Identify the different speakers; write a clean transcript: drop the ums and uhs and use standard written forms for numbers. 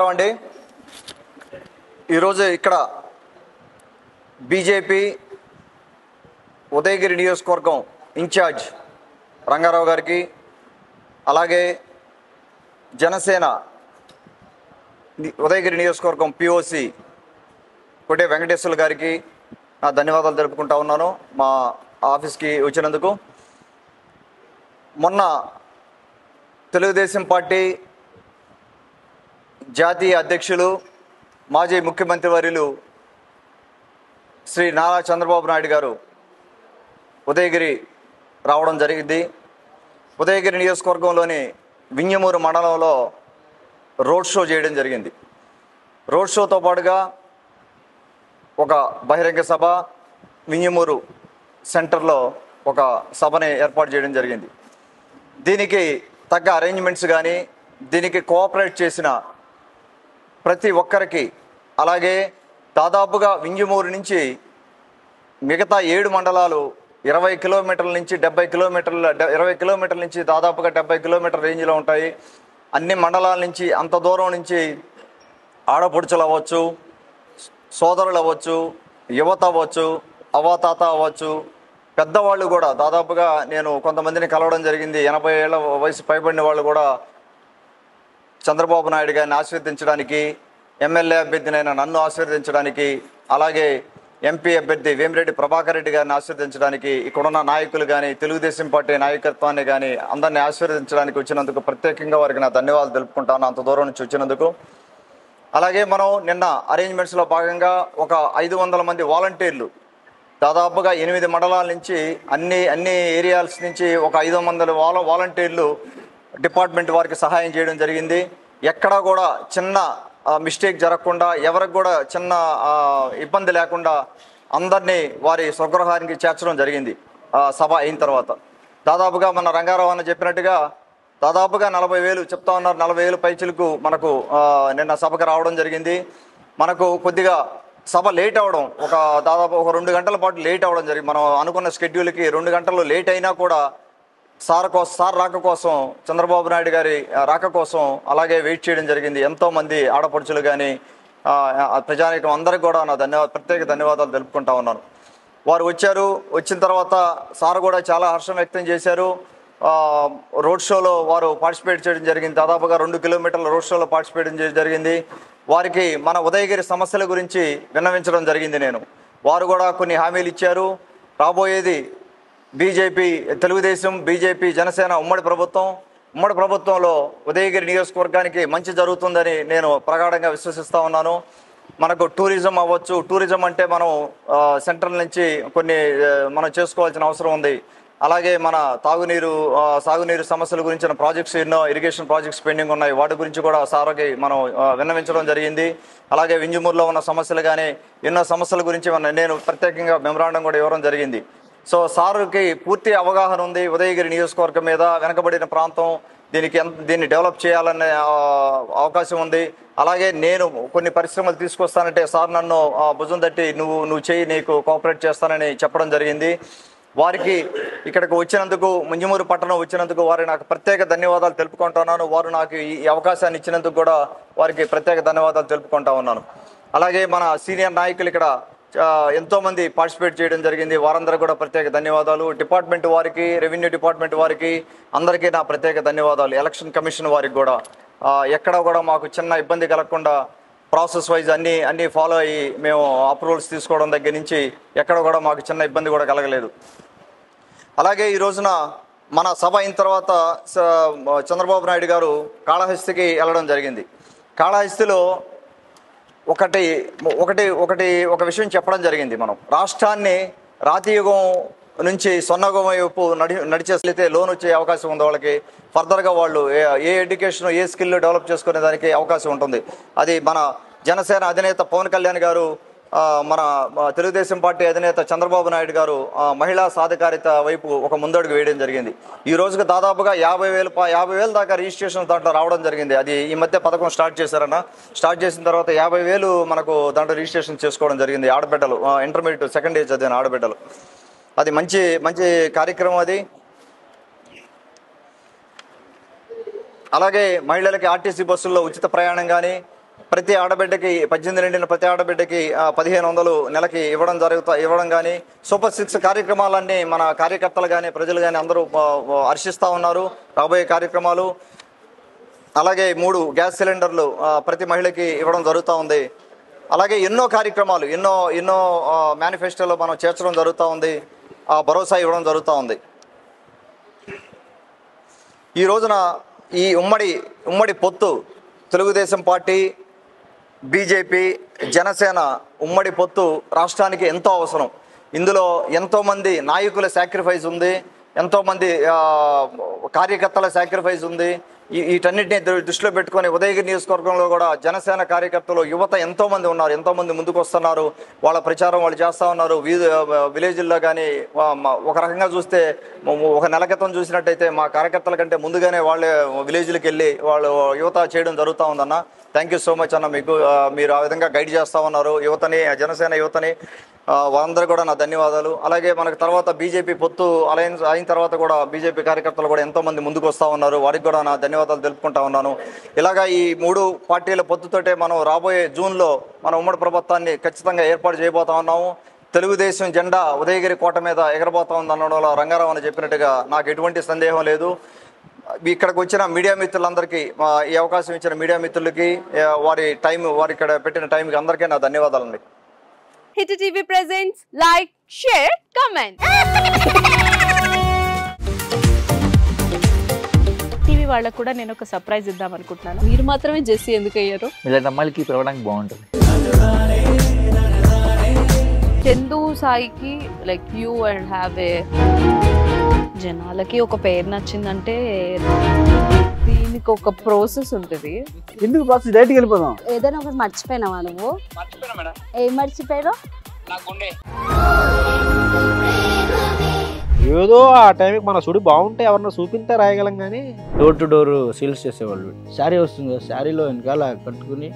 Speaker 1: అండి ఈరోజు ఇక్కడ బీజేపీ ఉదయగిరి నియోజకవర్గం ఇన్ఛార్జ్ రంగారావు గారికి, అలాగే జనసేన ఉదయగిరి నియోజకవర్గం పిఓసి కోటే వెంకటేశ్వర్లు గారికి నా ధన్యవాదాలు తెలుపుకుంటా ఉన్నాను మా ఆఫీస్కి వచ్చినందుకు. మొన్న తెలుగుదేశం పార్టీ జాతీయ అధ్యక్షులు మాజీ ముఖ్యమంత్రి వర్యులు శ్రీ నారా చంద్రబాబు నాయుడు గారు ఉదయగిరి రావడం జరిగింది. ఉదయగిరి నియోజకవర్గంలోని వింజమూరు మండలంలో రోడ్ షో చేయడం జరిగింది. రోడ్ షోతో పాటుగా ఒక బహిరంగ సభ, వింజమూరు సెంటర్లో ఒక సభని ఏర్పాటు చేయడం జరిగింది. దీనికి తగ్గ అరేంజ్మెంట్స్ కానీ, దీనికి కోఆపరేట్ చేసిన ప్రతి ఒక్కరికి, అలాగే దాదాపుగా వింజమూరు నుంచి మిగతా 7 మండలాలు 20 కిలోమీటర్ల నుంచి 70 కిలోమీటర్ల 20 కిలోమీటర్ల నుంచి దాదాపుగా 70 కిలోమీటర్ల రేంజ్లో ఉంటాయి. అన్ని మండలాల నుంచి, అంత దూరం నుంచి ఆడపడుచులు అవ్వచ్చు, సోదరులు అవ్వచ్చు, యువత అవ్వచ్చు, అవ్వాతాత అవ్వచ్చు, పెద్దవాళ్ళు కూడా దాదాపుగా నేను కొంతమందిని కలవడం జరిగింది. 80 ఏళ్ల వయసు పైబడిన వాళ్ళు కూడా చంద్రబాబు నాయుడు గారిని ఆశీర్వదించడానికి, ఎమ్మెల్యే అభ్యర్థినైనా నన్ను ఆశీర్వదించడానికి, అలాగే ఎంపీ అభ్యర్థి వేమిరెడ్డి ప్రభాకర్ రెడ్డి గారిని ఆశీర్వదించడానికి, ఇక్కడున్న నాయకులు కానీ, తెలుగుదేశం పార్టీ నాయకత్వాన్ని కానీ అందరినీ ఆశీర్వదించడానికి వచ్చినందుకు ప్రత్యేకంగా వారికి నా ధన్యవాదాలు తెలుపుకుంటాను, అంత దూరం నుంచి వచ్చినందుకు. అలాగే మనం నిన్న అరేంజ్మెంట్స్లో భాగంగా ఒక 500 మంది వాలంటీర్లు దాదాపుగా 8 మండలాల నుంచి అన్ని ఏరియాస్ నుంచి ఒక 500 వాలంటీర్లు డిపార్ట్మెంట్ వారికి సహాయం చేయడం జరిగింది. ఎక్కడా కూడా చిన్న మిస్టేక్ జరగకుండా, ఎవరికి కూడా చిన్న ఇబ్బంది లేకుండా అందరినీ వారి స్వగృహానికి చేర్చడం జరిగింది. సభ అయిన తర్వాత దాదాపుగా మన రంగారావు అన్న చెప్పినట్టుగా దాదాపుగా 40,000 చెప్తా ఉన్నారు, 40,000 పైచిలకు మనకు నిన్న సభకు రావడం జరిగింది. మనకు కొద్దిగా సభ లేట్ అవ్వడం, దాదాపు ఒక 2 గంటల పాటు లేట్ అవ్వడం జరిగింది. మనం అనుకున్న షెడ్యూల్కి 2 గంటలు లేట్ అయినా కూడా సార్ రాక కోసం, చంద్రబాబు నాయుడు గారి రాక కోసం అలాగే వెయిట్ చేయడం జరిగింది. ఎంతోమంది ఆడపడుచులు కానీ ప్రజానీకం అందరికి కూడా నా ప్రత్యేక ధన్యవాదాలు తెలుపుకుంటా ఉన్నాను. వారు వచ్చారు. వచ్చిన తర్వాత సార్ కూడా చాలా హర్షం వ్యక్తం చేశారు. రోడ్ షోలో వారు పార్టిసిపేట్ చేయడం జరిగింది. దాదాపుగా 2 కిలోమీటర్ల రోడ్ షోలో పార్టిసిపేట్ చేయడం జరిగింది. వారికి మన ఉదయగిరి సమస్యల గురించి విన్నవించడం జరిగింది. వారు కూడా కొన్ని హామీలు ఇచ్చారు. రాబోయేది బీజేపీ, తెలుగుదేశం, బీజేపీ, జనసేన ఉమ్మడి ప్రభుత్వంలో ఉదయగిరి నియోజకవర్గానికి మంచి జరుగుతుందని నేను ప్రగాఢంగా విశ్వసిస్తూ ఉన్నాను. మనకు టూరిజం అవ్వచ్చు, టూరిజం అంటే మనం సెంట్రల్ నుంచి కొన్ని మనం చేసుకోవాల్సిన అవసరం ఉంది. అలాగే మన సాగునీరు సమస్యల గురించిన ప్రాజెక్ట్స్, ఎన్నో ఇరిగేషన్ ప్రాజెక్ట్స్ పెండింగ్ ఉన్నాయి, వాటి గురించి కూడా సార్కి మనం విన్నవించడం జరిగింది. అలాగే వింజమూరులో ఉన్న సమస్యలు కానీ ఎన్నో సమస్యల గురించి నేను ప్రత్యేకంగా మెమరాండం కూడా ఇవ్వడం జరిగింది. సో సార్కి పూర్తి అవగాహన ఉంది ఉదయగిరి నియోజకవర్గం మీద, వెనకబడిన ప్రాంతం, దీన్ని డెవలప్ చేయాలనే అవకాశం ఉంది. అలాగే నేను కొన్ని పరిశ్రమలు తీసుకొస్తానంటే సార్ నన్ను భుజం తట్టి నువ్వు చేయి, నీకు కోఆపరేట్ చేస్తానని చెప్పడం జరిగింది. వారికి ఇక్కడికి వచ్చినందుకు, ముంజమూరు పట్టణం వచ్చినందుకు వారికి నాకు ప్రత్యేక ధన్యవాదాలు తెలుపుకుంటున్నాను. వారు నాకు ఈ అవకాశాన్ని ఇచ్చినందుకు కూడా వారికి ప్రత్యేక ధన్యవాదాలు తెలుపుకుంటా ఉన్నాను. అలాగే మన సీనియర్ నాయకులు ఇక్కడ ఎంతోమంది పార్టిసిపేట్ చేయడం జరిగింది. వారందరూ కూడా ప్రత్యేక ధన్యవాదాలు. డిపార్ట్మెంట్ వారికి, రెవెన్యూ డిపార్ట్మెంట్ వారికి అందరికీ నా ప్రత్యేక ధన్యవాదాలు. ఎలక్షన్ కమిషన్ వారికి కూడా ఎక్కడా కూడా మాకు చిన్న ఇబ్బంది కలగకుండా ప్రాసెస్ వైజ్ అన్నీ ఫాలో అయ్యి మేము అప్రూవల్స్ తీసుకోవడం దగ్గర నుంచి ఎక్కడ కూడా మాకు చిన్న ఇబ్బంది కూడా కలగలేదు. అలాగే ఈ రోజున మన సభ అయిన తర్వాత చంద్రబాబు నాయుడు గారు కాళహస్తికి వెళ్ళడం జరిగింది. కాళహస్తిలో ఒక విషయం చెప్పడం జరిగింది. మనం రాష్ట్రాన్ని రాతియుగం నుంచి స్వర్ణయుగం వైపు నడిచేస్తే లోన్ వచ్చే అవకాశం ఉంది. వాళ్ళకి ఫర్దర్గా వాళ్ళు ఏ ఎడ్యుకేషన్, ఏ స్కిల్ డెవలప్ చేసుకునే దానికి అవకాశం ఉంటుంది. అది మన జనసేన అధినేత పవన్ కళ్యాణ్ గారు, మన తెలుగుదేశం పార్టీ అధినేత చంద్రబాబు నాయుడు గారు మహిళా సాధికారిత వైపు ఒక ముందడుగు వేయడం జరిగింది. ఈ రోజుకి దాదాపుగా 50,000 దాకా రిజిస్ట్రేషన్ దాంట్లో రావడం జరిగింది. అది ఈ మధ్య పథకం స్టార్ట్ చేశారన్న. స్టార్ట్ చేసిన తర్వాత 50,000 మనకు దాంట్లో రిజిస్ట్రేషన్ చేసుకోవడం జరిగింది. ఆడబిడ్డలు, ఇంటర్మీడియట్ సెకండ్ ఇయర్ చదివిన ఆడబిడ్డలు. అది మంచి కార్యక్రమం. అది అలాగే మహిళలకి ఆర్టీసీ బస్సుల్లో ఉచిత ప్రయాణం కానీ, ప్రతి ఆడబిడ్డకి 18 నిండిన ప్రతి ఆడబిడ్డకి 1500 నెలకి ఇవ్వడం కానీ సూపర్ 6 కార్యక్రమాలన్నీ మన కార్యకర్తలు కానీ ప్రజలు కానీ అందరూ హర్షిస్తూ ఉన్నారు. రాబోయే కార్యక్రమాలు అలాగే 3 గ్యాస్ సిలిండర్లు ప్రతి మహిళకి ఇవ్వడం జరుగుతూ ఉంది. అలాగే ఎన్నో కార్యక్రమాలు ఎన్నో మేనిఫెస్టోలో మనం చేర్చడం జరుగుతూ ఉంది. భరోసా ఇవ్వడం జరుగుతూ ఉంది. ఈ రోజున ఈ ఉమ్మడి పొత్తు తెలుగుదేశం పార్టీ, బీజేపీ, జనసేన ఉమ్మడి పొత్తు రాష్ట్రానికి ఎంతో అవసరం. ఇందులో ఎంతోమంది నాయకుల సాక్రిఫైస్ ఉంది, ఎంతోమంది కార్యకర్తల సాక్రిఫైస్ ఉంది. వీటన్నిటిని దృష్టిలో పెట్టుకొని ఉదయగిరి నియోజకవర్గంలో కూడా జనసేన కార్యకర్తలు యువత ఎంతోమంది ఉన్నారు, ఎంతోమంది ముందుకు వస్తున్నారు. వాళ్ళ ప్రచారం వాళ్ళు చేస్తూ ఉన్నారు. విలేజ్ల్లో కానీ ఒక రకంగా చూస్తే ఒక నెల క్రితం చూసినట్టయితే మా కార్యకర్తల కంటే ముందుగానే వాళ్ళే విలేజ్లకు వెళ్ళి వాళ్ళు యువత చేయడం జరుగుతూ ఉందన్న. థ్యాంక్ యూ సో మచ్ అన్న. మీరు ఆ విధంగా గైడ్ చేస్తూ ఉన్నారు యువతని, జనసేన యువతని. వాళ్ళందరూ కూడా నా ధన్యవాదాలు. అలాగే మనకు తర్వాత బీజేపీ పొత్తు అలయన్స్ అయిన తర్వాత కూడా బీజేపీ కార్యకర్తలు కూడా ఎంతోమంది ముందుకు వస్తూ ఉన్నారు. వారికి కూడా నా ధన్యవాదాలు తెలుపుకుంటా ఉన్నాను. ఇలాగా ఈ 3 పార్టీల పొత్తుతోటే మనం రాబోయే జూన్లో మన ఉమ్మడి ప్రభుత్వాన్ని ఖచ్చితంగా ఏర్పాటు చేయబోతా ఉన్నాము. తెలుగుదేశం జెండా ఉదయగిరి కోట మీద ఎగరబోతా ఉంది అనడంలో రంగారావు అని చెప్పినట్టుగా నాకు ఎటువంటి సందేహం లేదు. ఇక్కడికి వచ్చిన మీడియా మిత్రులందరికీ, ఈ అవకాశం ఇచ్చిన మీడియా మిత్రులకి, వారి ఇక్కడ పెట్టిన టైంకి అందరికీ నా ధన్యవాదాలండి.
Speaker 2: Hit TV presents like, share, comment. TV వాళ్ళకు కూడా నేను ఒక సర్ప్రైజ్ ఇద్దాం అనుకుంటున్నాను. మీరు మాత్రమే జెస్సీ ఎందుకు అయ్యారు?
Speaker 3: ఇలాంటి అమ్మాయిలకి పిలవడానికి బాగుంటుంది.
Speaker 2: చందు సాయికి like you and have a జనాలకి ఒక పేరు నచ్చిందంటే దీనికి ఒక ప్రాసెస్ ఉంటుంది.
Speaker 4: ఎందుకు బాక్స్ డైరెక్ట్‌గా వెళ్ళిపోదాం.
Speaker 5: ఏదైనా ఒకటి మర్చిపోయినావా నువ్వు?
Speaker 3: మర్చిపోయినా మేడం.
Speaker 5: ఏం మర్చిపోయారు?
Speaker 3: నా గుండె.
Speaker 4: ఏదో ఆ టైంకి మన సుడి బాగుంటే ఎవరన్నా చూపిస్తే రాయగలం కానీ డోర్ టు డోర్ సేల్స్ చేసేవాళ్ళు. శారీ వస్తుంది, శారీలో వెనకాల కట్టుకుని